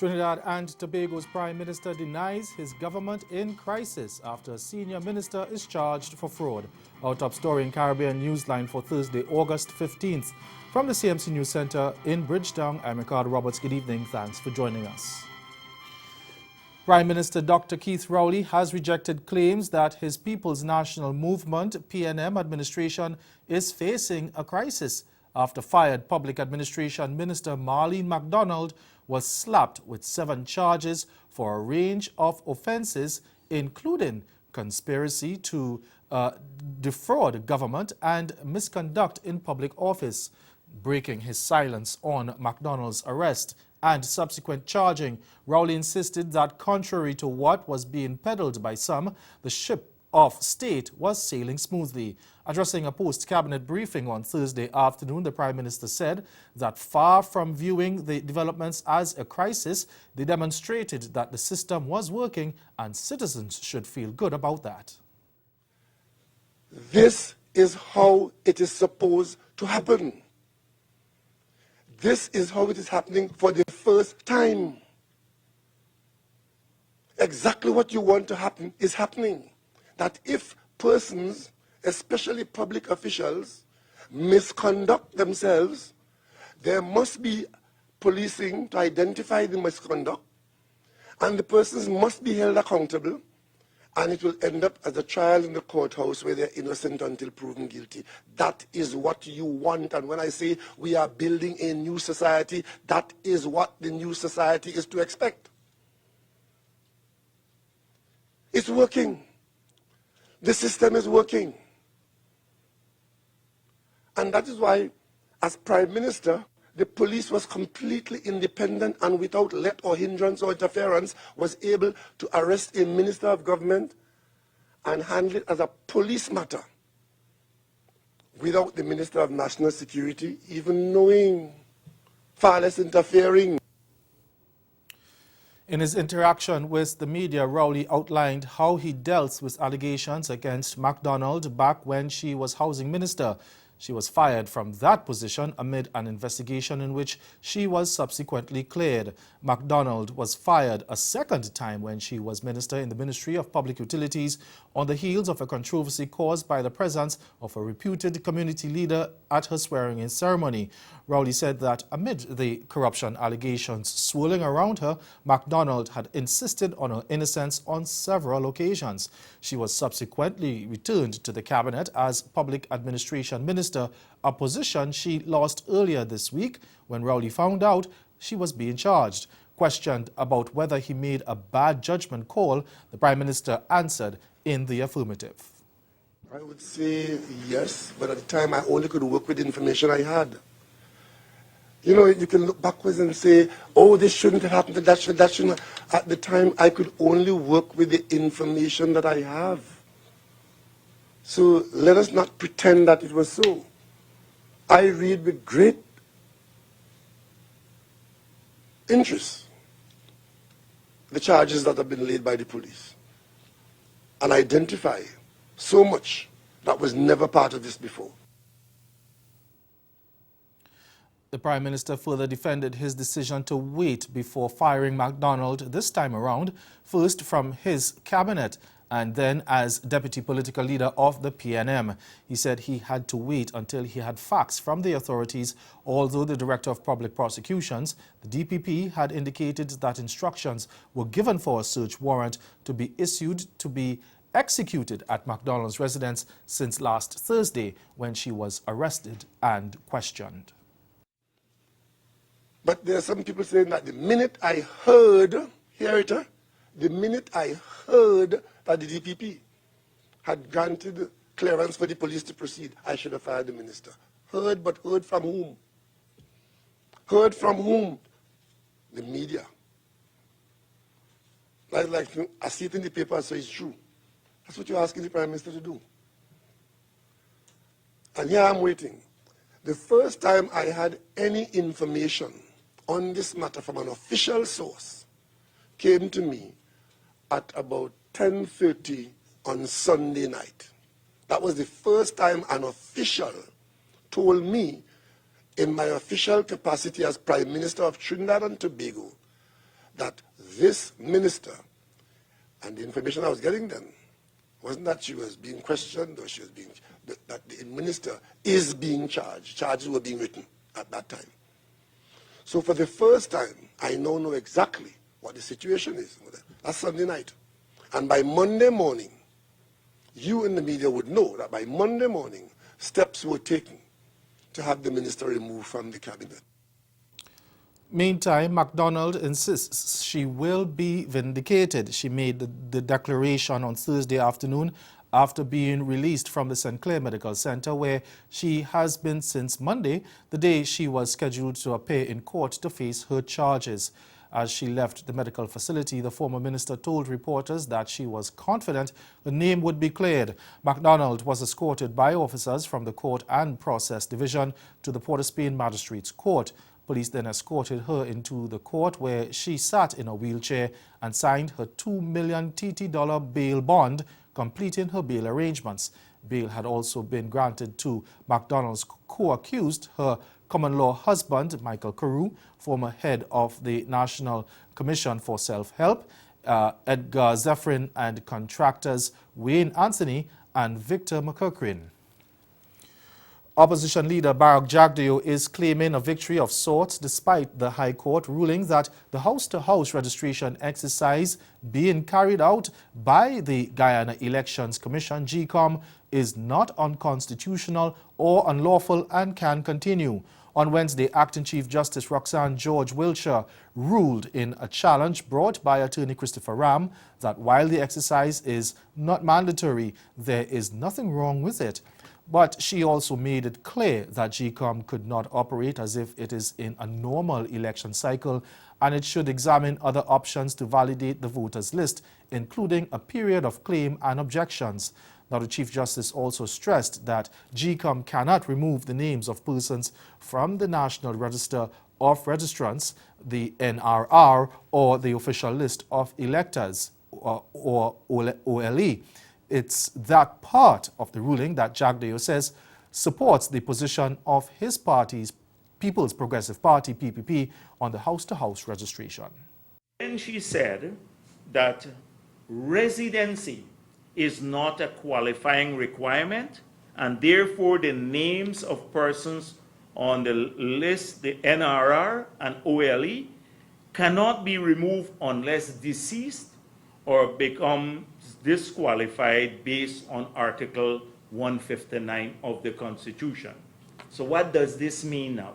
Trinidad and Tobago's Prime Minister denies his government in crisis after a senior minister is charged for fraud. Our top story in Caribbean Newsline for Thursday, August 15th. From the CMC News Center in Bridgetown, I'm Ricardo Roberts. Good evening. Thanks for joining us. Prime Minister Dr. Keith Rowley has rejected claims that his People's National Movement (PNM) administration is facing a crisis after fired Public Administration Minister McDonald was slapped with 7 charges for a range of offences, including conspiracy to defraud government and misconduct in public office. Breaking his silence on McDonald's arrest and subsequent charging, Rowley insisted that contrary to what was being peddled by some, the ship of state was sailing smoothly. Addressing a post-cabinet briefing on Thursday afternoon, the Prime Minister said that far from viewing the developments as a crisis, they demonstrated that the system was working and citizens should feel good about that. This is how it is supposed to happen. This is how it is happening for the first time. Exactly what you want to happen is happening. That if persons, especially public officials, misconduct themselves, there must be policing to identify the misconduct, and the persons must be held accountable, and it will end up as a trial in the courthouse where they're innocent until proven guilty. That is what you want, and when I say we are building a new society, that is what the new society is to expect. It's working. The system is working. And that is why, as Prime Minister, the police was completely independent and without let or hindrance or interference was able to arrest a minister of government and handle it as a police matter without the Minister of National Security even knowing, far less interfering. In his interaction with the media, Rowley outlined how he dealt with allegations against McDonald back when she was housing minister. She was fired from that position amid an investigation in which she was subsequently cleared. McDonald was fired a second time when she was minister in the Ministry of Public Utilities on the heels of a controversy caused by the presence of a reputed community leader at her swearing-in ceremony. Rowley said that amid the corruption allegations swirling around her, McDonald had insisted on her innocence on several occasions. She was subsequently returned to the cabinet as Public Administration Minister, a position she lost earlier this week when Rowley found out she was being charged. Questioned about whether he made a bad judgment call, the Prime Minister answered in the affirmative. I would say yes, but at the time I only could work with the information I had. You know, you can look backwards and say, oh, this shouldn't have happened, that shouldn't. At the time, I could only work with the information that I have. So let us not pretend that it was so. I read with great interest the charges that have been laid by the police and identify so much that was never part of this before. The Prime Minister further defended his decision to wait before firing McDonald this time around, first from his cabinet and then as deputy political leader of the PNM. He said he had to wait until he had facts from the authorities, although the Director of Public Prosecutions, the DPP, had indicated that instructions were given for a search warrant to be issued to be executed at McDonald's residence since last Thursday when she was arrested and questioned. But there are some people saying that the minute I heard, the minute I heard that the DPP had granted clearance for the police to proceed, I should have fired the minister. Heard, but heard from whom? Heard from whom? The media. Like I see it in the paper, so it's true. That's what you're asking the Prime Minister to do. And here I'm waiting. The first time I had any information on this matter from an official source came to me at about 10:30 on Sunday night. That was the first time an official told me, in my official capacity as Prime Minister of Trinidad and Tobago, that this minister, and the information I was getting then, wasn't that she was being questioned or she was being, that the minister is being charged. Charges were being written at that time. So for the first time, I now know exactly what the situation is. That's Sunday night. And by Monday morning, you in the media would know that by Monday morning, steps were taken to have the minister removed from the cabinet. Meantime, McDonald insists she will be vindicated. She made the declaration on Thursday afternoon after being released from the St. Clair Medical Center, where she has been since Monday, the day she was scheduled to appear in court to face her charges. As she left the medical facility, the former minister told reporters that she was confident her name would be cleared. McDonald was escorted by officers from the Court and Process Division to the Port of Spain Magistrates Court. Police then escorted her into the court, where she sat in a wheelchair and signed her $2 million TT bail bond, completing her bail arrangements. Bail had also been granted to McDonald's co-accused, her common-law husband, Michael Carew, former head of the National Commission for Self-Help, Edgar Zephyrin, and contractors Wayne Anthony and Victor McCurcrin. Opposition leader Barack Jagdeo is claiming a victory of sorts despite the High Court ruling that the house-to-house registration exercise being carried out by the Guyana Elections Commission, GECOM, is not unconstitutional or unlawful and can continue. On Wednesday, Acting Chief Justice Roxanne George Wiltshire ruled in a challenge brought by attorney Christopher Ram that while the exercise is not mandatory, there is nothing wrong with it. But she also made it clear that GECOM could not operate as if it is in a normal election cycle, and it should examine other options to validate the voters list, including a period of claim and objections. Now, the Chief Justice also stressed that GECOM cannot remove the names of persons from the National Register of Registrants, the NRR, or the official list of electors, or OLE. It's that part of the ruling that Jagdeo says supports the position of his party's People's Progressive Party, PPP, on the house-to-house registration. And she said that residency is not a qualifying requirement, and therefore the names of persons on the list, the NRR and OLE, cannot be removed unless deceased or become disqualified based on Article 159 of the Constitution. So what does this mean now?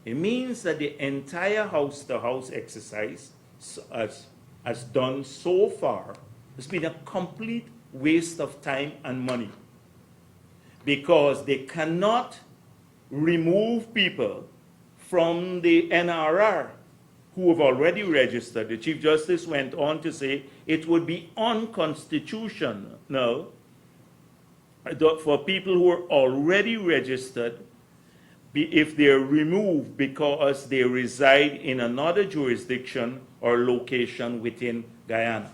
It means that the entire house-to-house exercise, as done so far, has been a complete waste of time and money, because they cannot remove people from the NRR who have already registered. The Chief Justice went on to say it would be unconstitutional for people who are already registered if they're removed because they reside in another jurisdiction or location within Guyana.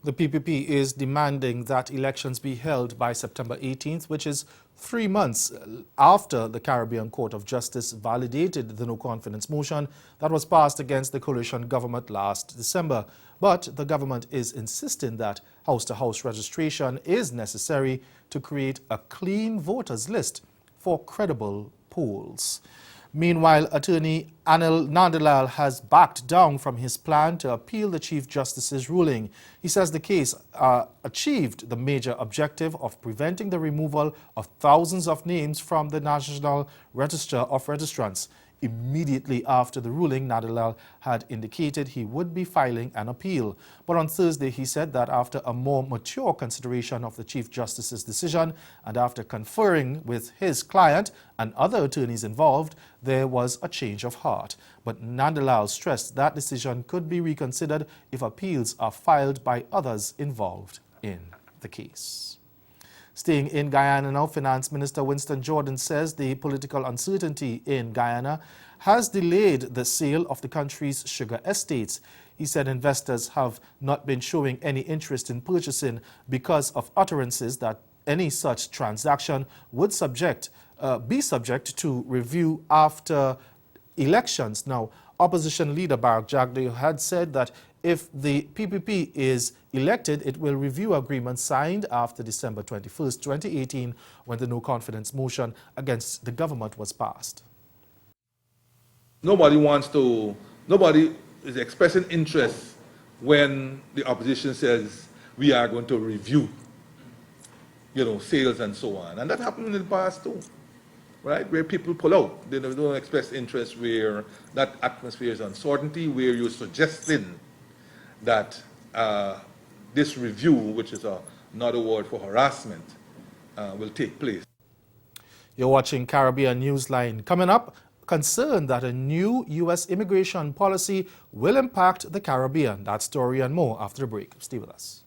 The PPP is demanding that elections be held by September 18th, which is 3 months after the Caribbean Court of Justice validated the no-confidence motion that was passed against the coalition government last December. But the government is insisting that house-to-house registration is necessary to create a clean voters list for credible polls. Meanwhile, attorney Anil Nandalal has backed down from his plan to appeal the Chief Justice's ruling. He says the case achieved the major objective of preventing the removal of thousands of names from the National Register of Registrants. Immediately after the ruling, Nandalal had indicated he would be filing an appeal. But on Thursday, he said that after a more mature consideration of the Chief Justice's decision and after conferring with his client and other attorneys involved, there was a change of heart. But Nandalal stressed that decision could be reconsidered if appeals are filed by others involved in the case. Staying in Guyana now, Finance Minister Winston Jordan says the political uncertainty in Guyana has delayed the sale of the country's sugar estates. He said investors have not been showing any interest in purchasing because of utterances that any such transaction would be subject to review after elections. Now, Opposition leader Barak Jagdeo had said that if the PPP is elected, it will review agreements signed after December 21st, 2018, when the no confidence motion against the government was passed. Nobody is expressing interest when the opposition says we are going to review, sales and so on. And that happened in the past too, right? Where people pull out. They don't express interest, where that atmosphere is uncertainty, where you're suggesting that this review, which is another word for harassment, will take place. You're watching Caribbean Newsline. Coming up, concern that a new U.S. immigration policy will impact the Caribbean. That story and more after the break. Stay with us.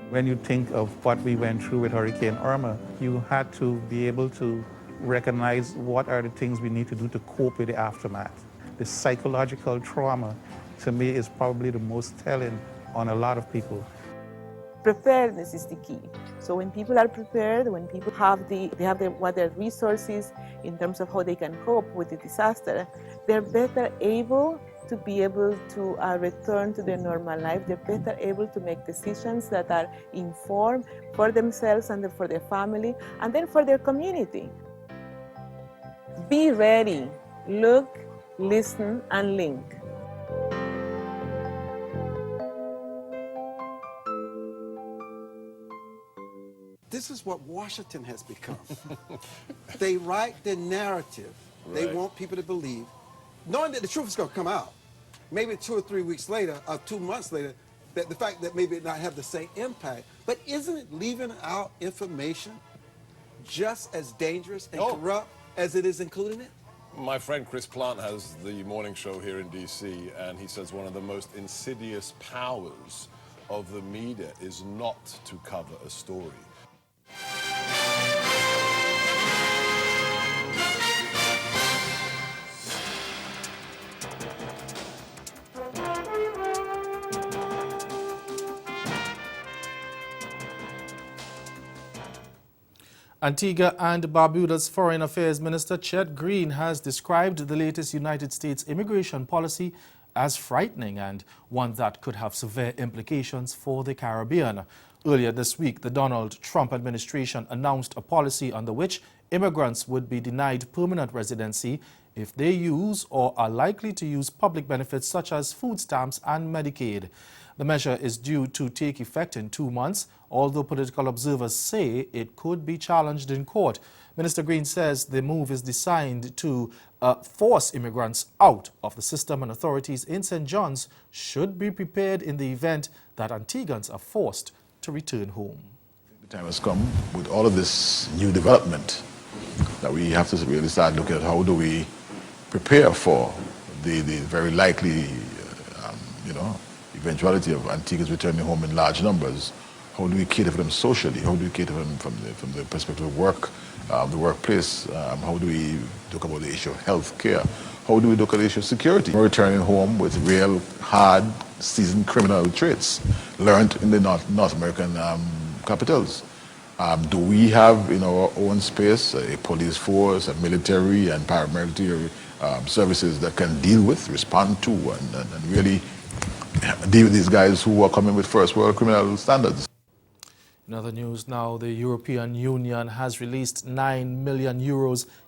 When you think of what we went through with Hurricane Irma, you had to be able to recognize what are the things we need to do to cope with the aftermath. The psychological trauma, to me, is probably the most telling on a lot of people. Preparedness is the key. So when people are prepared, when people have what their resources in terms of how they can cope with the disaster, they're better able to be able to return to their normal life. They're better able to make decisions that are informed for themselves and for their family, and then for their community. Be ready. Look, listen, and link. This is what Washington has become. They write their narrative. Right. They want people to believe, knowing that the truth is going to come out. Maybe 2 or 3 weeks later, or 2 months later, that the fact that maybe it not have the same impact. But isn't it leaving out information just as dangerous and corrupt as it is including it? My friend Chris Plant has the morning show here in D.C., and he says one of the most insidious powers of the media is not to cover a story. Antigua and Barbuda's Foreign Affairs Minister Chet Green has described the latest United States immigration policy as frightening and one that could have severe implications for the Caribbean. Earlier this week, the Donald Trump administration announced a policy under which immigrants would be denied permanent residency if they use or are likely to use public benefits such as food stamps and Medicaid. The measure is due to take effect in 2 months, although political observers say it could be challenged in court. Minister Green says the move is designed to force immigrants out of the system, and authorities in St. John's should be prepared in the event that Antiguans are forced to return home. The time has come with all of this new development that we have to really start looking at how do we prepare for the very likely, eventuality of Antiguans returning home in large numbers. How do we cater for them socially? How do we cater for them from the perspective of work, the workplace? How do we talk about the issue of health care? How do we look at the issue of security? We're returning home with real hard, seasoned criminal traits learned in the North American capitals. Do we have in our own space a police force, a military and paramilitary services that can deal with, respond to, and really deal with these guys who are coming with first world criminal standards? In other news now, the European Union has released €9 million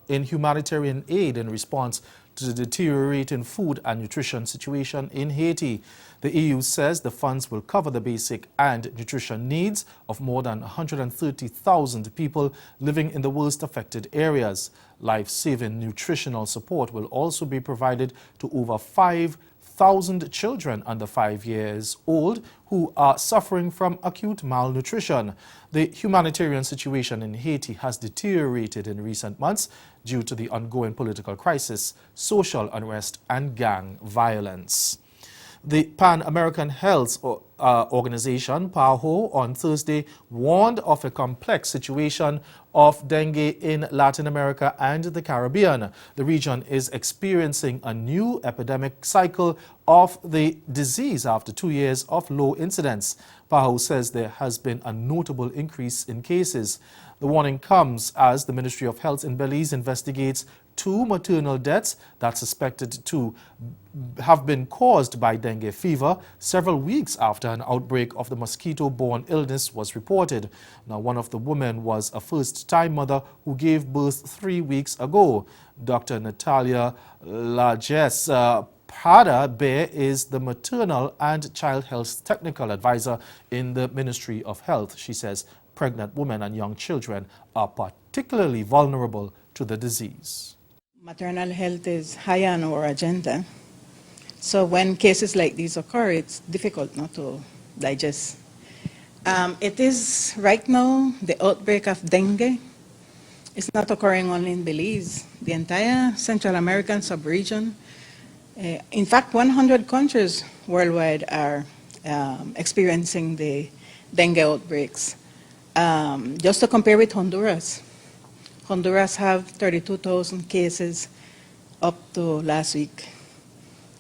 in humanitarian aid in response to the deteriorating food and nutrition situation in Haiti. The EU says the funds will cover the basic and nutrition needs of more than 130,000 people living in the worst affected areas. Life-saving nutritional support will also be provided to over 5,000 children under 5 years old who are suffering from acute malnutrition. The humanitarian situation in Haiti has deteriorated in recent months due to the ongoing political crisis, social unrest, and gang violence. The Pan-American Health Organization, PAHO, on Thursday warned of a complex situation of dengue in Latin America and the Caribbean. The region is experiencing a new epidemic cycle of the disease after 2 years of low incidence. PAHO says there has been a notable increase in cases. The warning comes as the Ministry of Health in Belize investigates 2 maternal deaths that suspected to have been caused by dengue fever several weeks after an outbreak of the mosquito-borne illness was reported. Now, one of the women was a first-time mother who gave birth 3 weeks ago. Dr. Natalia Lajes Prada Bear is the maternal and child health technical advisor in the Ministry of Health. She says pregnant women and young children are particularly vulnerable to the disease. Maternal health is high on our agenda. So when cases like these occur, it's difficult not to digest. It is right now the outbreak of dengue. It's not occurring only in Belize. The entire Central American sub-region, in fact, 100 countries worldwide are experiencing the dengue outbreaks. Just to compare with Honduras, Honduras have 32,000 cases up to last week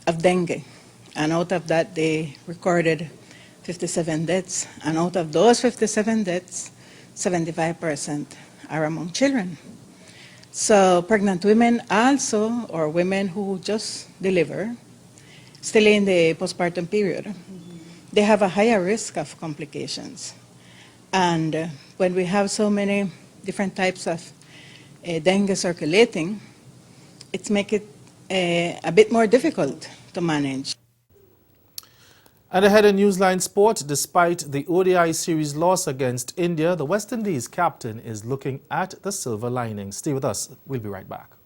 of dengue. And out of that, they recorded 57 deaths. And out of those 57 deaths, 75% are among children. So pregnant women also, or women who just deliver, still in the postpartum period, they have a higher risk of complications. And when we have so many different types of dengue circulating, it makes it a bit more difficult to manage. And ahead in Newsline Sport, despite the ODI series loss against India, the West Indies captain is looking at the silver lining. Stay with us. We'll be right back.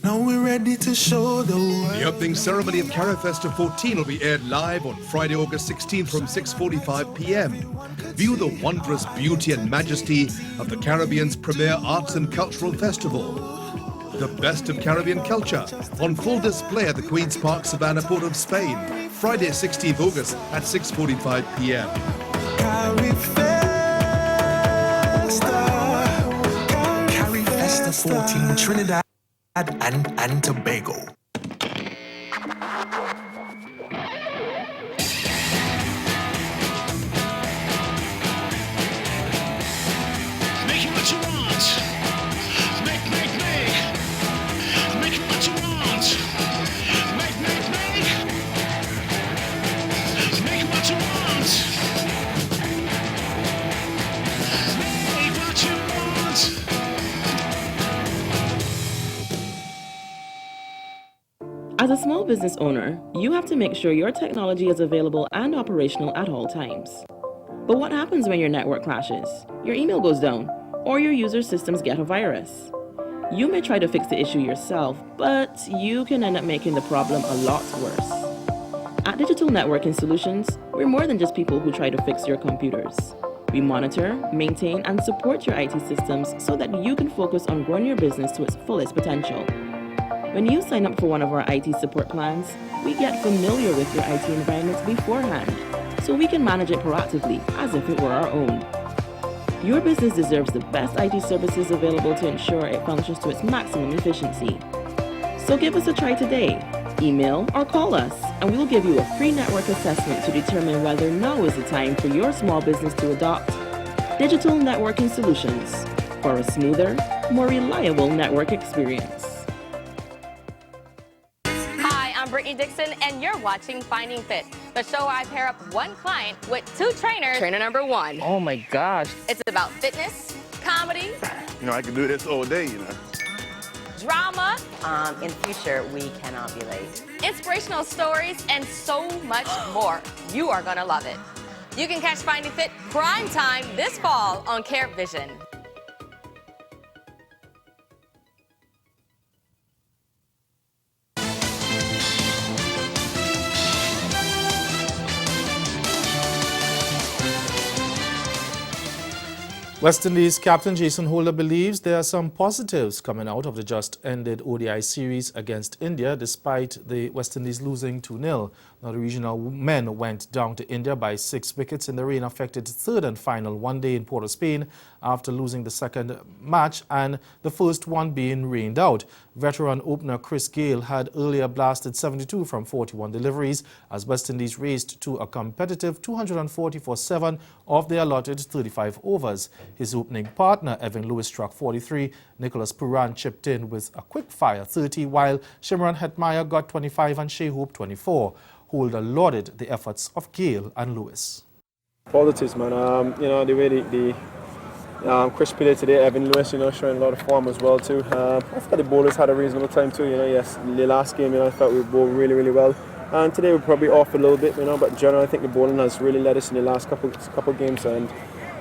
Now we're ready to show the world. The opening ceremony of CaribFest 14 will be aired live on Friday, August 16th from 6:45 p.m. View the wondrous beauty and majesty of the Caribbean's premier arts and cultural festival. The best of Caribbean culture on full display at the Queen's Park Savannah Port of Spain, Friday, 16th August at 6:45 p.m. CaribFest 14 Trinidad and Tobago. Make it what you want. Make it what you want. Make it what you want. Make what you want. As a small business owner, you have to make sure your technology is available and operational at all times. But what happens when your network crashes, your email goes down, or your user systems get a virus? You may try to fix the issue yourself, but you can end up making the problem a lot worse. At Digital Networking Solutions, we're more than just people who try to fix your computers. We monitor, maintain, and support your IT systems so that you can focus on growing your business to its fullest potential. When you sign up for one of our IT support plans, we get familiar with your IT environment beforehand, so we can manage it proactively as if it were our own. Your business deserves the best IT services available to ensure it functions to its maximum efficiency. So give us a try today. Email or call us, and we will give you a free network assessment to determine whether now is the time for your small business to adopt Digital Networking Solutions for a smoother, more reliable network experience. Hi, I'm Brittany Dixon, and you're watching Finding Fit. the show I pair up one client with two trainers. Trainer number one. Oh my gosh. It's about fitness, comedy, I can do this all day, drama. In future, we cannot be late. Inspirational stories, and so much more. You are gonna love it. You can catch Finding Fit prime time this fall on CaribVision. West Indies captain Jason Holder believes there are some positives coming out of the just-ended ODI series against India, despite the West Indies losing 2-0. Now, the regional men went down to India by 6 wickets in the rain-affected third and final one-day in Port of Spain after losing the second match and the first one being rained out. Veteran opener Chris Gayle had earlier blasted 72 from 41 deliveries as West Indies raced to a competitive 240 for 7 of their allotted 35 overs. His opening partner, Evan Lewis, struck 43. Nicholas Puran chipped in with a quick-fire 30, while Shimron Hetmeyer got 25 and Shea Hope 24. Holder lauded the efforts of Gayle and Lewis. Positives, man. The way the Chris played today, Evan Lewis, showing a lot of form as well too. I thought the bowlers had a reasonable time too. Yes, the last game, I thought we bowled really, really well. And today we're probably off a little bit, but in general, I think the bowling has really led us in the last couple games, and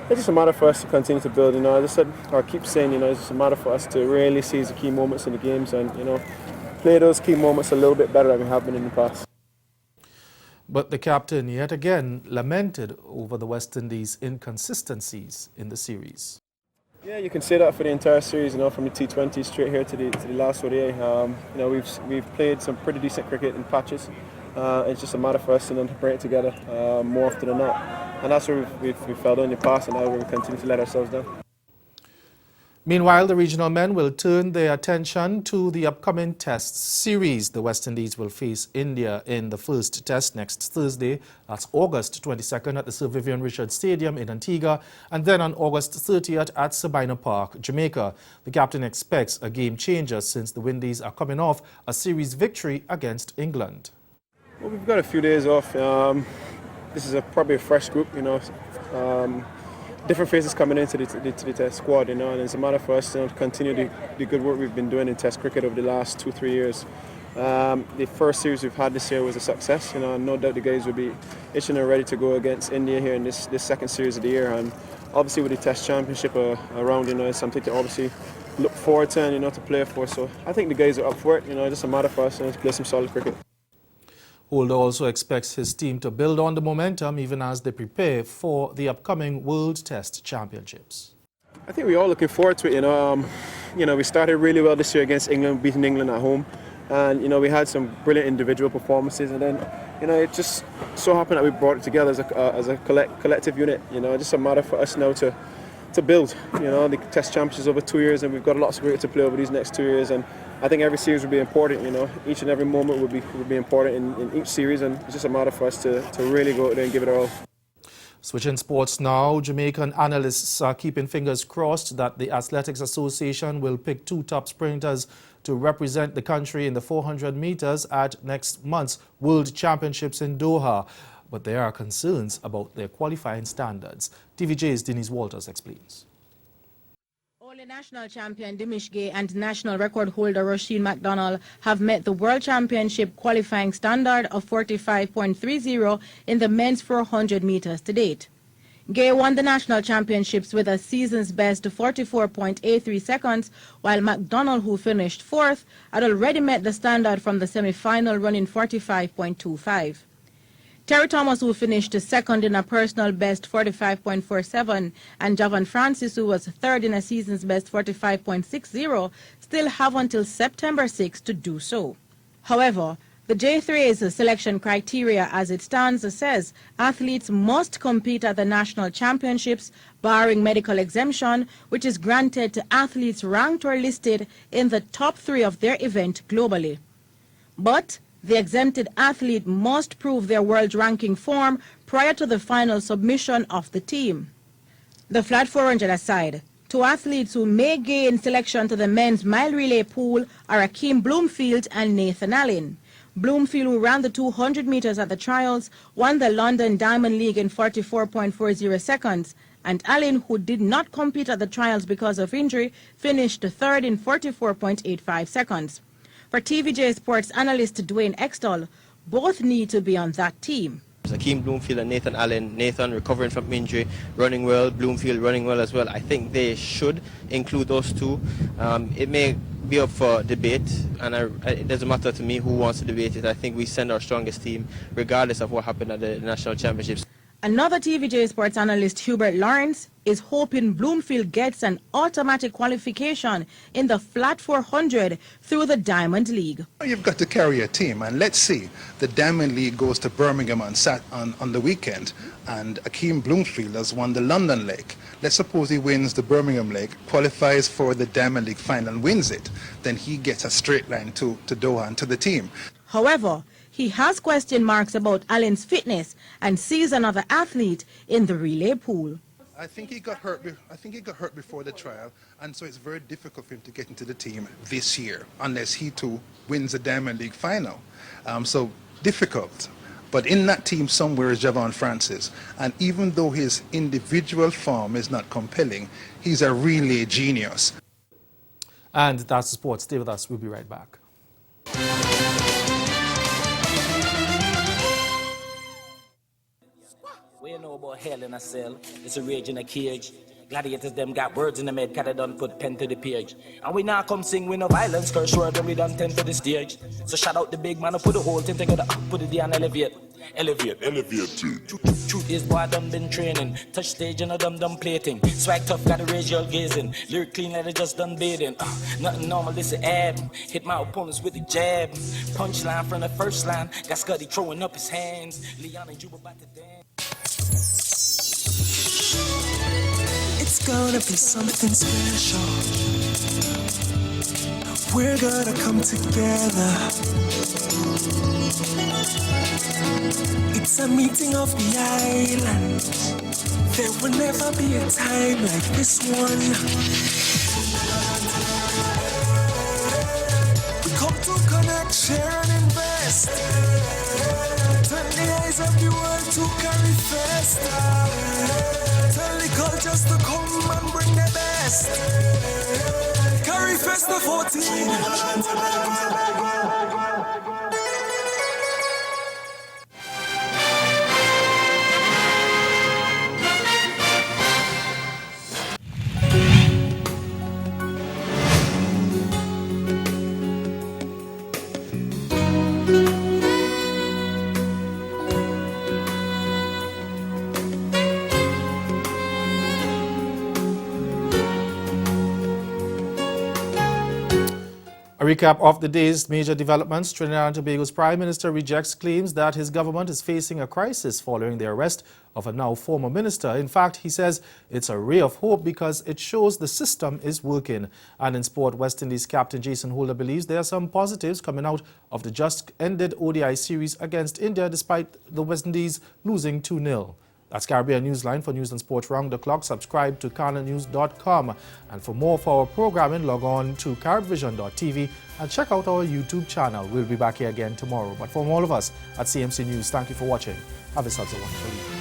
it's just a matter for us to continue to build. As I said, or keep saying, it's just a matter for us to really seize the key moments in the games and play those key moments a little bit better than we have been in the past. But the captain yet again lamented over the West Indies' inconsistencies in the series. Yeah, you can say that for the entire series, from the T20 straight here to the last ODI. We've played some pretty decent cricket in patches. It's just a matter for us to bring it together more often than not. And that's where we've fell down in the past, and now we continue to let ourselves down. Meanwhile, the regional men will turn their attention to the upcoming Test series. The West Indies will face India in the first Test next Thursday. That's August 22nd at the Sir Vivian Richards Stadium in Antigua, and then on August 30th at Sabina Park, Jamaica. The captain expects a game changer since the Windies are coming off a series victory against England. Well, we've got a few days off. This is probably a fresh group, different faces coming into the Test squad, and it's a matter for us to continue the good work we've been doing in Test cricket over the last 2-3 years. The first series we've had this year was a success. No doubt the guys will be itching and ready to go against India here in this second series of the year, and obviously with the Test Championship around, it's something to obviously look forward to and to play for. So I think the guys are up for it. It's just a matter for us to play some solid cricket. Holder also expects his team to build on the momentum even as they prepare for the upcoming World Test Championships. I think we're all looking forward to it. We started really well this year against England, beating England at home, and we had some brilliant individual performances, and then it just so happened that we brought it together as a collective unit. Just a matter for us now to build. The Test Championships over 2 years, and we've got lots of cricket to play over these next 2 years, and I think every series will be important. Each and every moment will be important in each series, and it's just a matter for us to really go out there and give it our all. Switching sports now, Jamaican analysts are keeping fingers crossed that the Athletics Association will pick 2 top sprinters to represent the country in the 400 meters at next month's World Championships in Doha. But there are concerns about their qualifying standards. TVJ's Denise Walters explains. Only national champion Dimish Gay and national record holder Roisin McDonald have met the World Championship qualifying standard of 45.30 in the men's 400 meters to date. Gay won the national championships with a season's best 44.83 seconds, while McDonald, who finished 4th, had already met the standard from the semi-final running 45.25. Terry Thomas, who finished 2nd in a personal best 45.47, and Javan Francis, who was 3rd in a season's best 45.60, still have until September 6 to do so. However, the J3's selection criteria as it stands says athletes must compete at the national championships, barring medical exemption, which is granted to athletes ranked or listed in the top 3 of their event globally. But the exempted athlete must prove their world ranking form prior to the final submission of the team. The flat 400 aside, 2 athletes who may gain selection to the men's mile relay pool are Akeem Bloomfield and Nathan Allen. Bloomfield, who ran the 200 meters at the trials, won the London Diamond League in 44.40 seconds, and Allen, who did not compete at the trials because of injury, finished third in 44.85 seconds. For TVJ Sports analyst Dwayne Extall, both need to be on that team. Akeem Bloomfield and Nathan Allen. Nathan recovering from injury, running well. Bloomfield running well as well. I think they should include those two. It may be up for debate, and it doesn't matter to me who wants to debate it. I think we send our strongest team regardless of what happened at the national championships. Another TVJ Sports analyst, Hubert Lawrence, is hoping Bloomfield gets an automatic qualification in the flat 400 through the Diamond League. You've got to carry a team, and let's see, the Diamond League goes to Birmingham on the weekend, and Akeem Bloomfield has won the London League. Let's suppose he wins the Birmingham League, qualifies for the Diamond League final and wins it, then he gets a straight line to Doha and to the team. However, he has question marks about Allen's fitness and sees another athlete in the relay pool. I think he got hurt before the trial, and so it's very difficult for him to get into the team this year unless he too wins the Diamond League final. So difficult. But in that team somewhere is Javon Francis, and even though his individual form is not compelling, he's a relay genius. And that's sports. Stay with us. We'll be right back. We know about hell in a cell, it's a rage in a cage. Gladiators them got words in the head, 'cause they done put pen to the page. And we now come sing with no violence, curse word when we done tend to the stage. So shout out the big man who put the whole thing together, put it down, elevate. Truth is, boy, I done been training. Touch stage and a dum plating. Swag tough, gotta raise your gazing. Lyric clean like I just done bathing. Nothing normal, this is ab. Hit my opponents with a jab. Punchline from the first line. Got Scuddy throwing up his hands. Leon and Juba about to dance. It's gonna be something special. We're gonna come together. It's a meeting of the island. There will never be a time like this one. We come to connect, share and invest. Turn the eyes of the world to CaribVision. Tell the cultures to come and bring the best. CaribVision 14. A recap of the day's major developments. Trinidad and Tobago's Prime Minister rejects claims that his government is facing a crisis following the arrest of a now former minister. In fact, he says it's a ray of hope because it shows the system is working. And in sport, West Indies captain Jason Holder believes there are some positives coming out of the just ended ODI series against India despite the West Indies losing 2-0. That's Caribbean Newsline. For news and sports round the clock, subscribe to CaribNews.com. And for more of our programming, log on to CaribVision.tv and check out our YouTube channel. We'll be back here again tomorrow. But from all of us at CMC News, thank you for watching. Have yourselves a wonderful evening.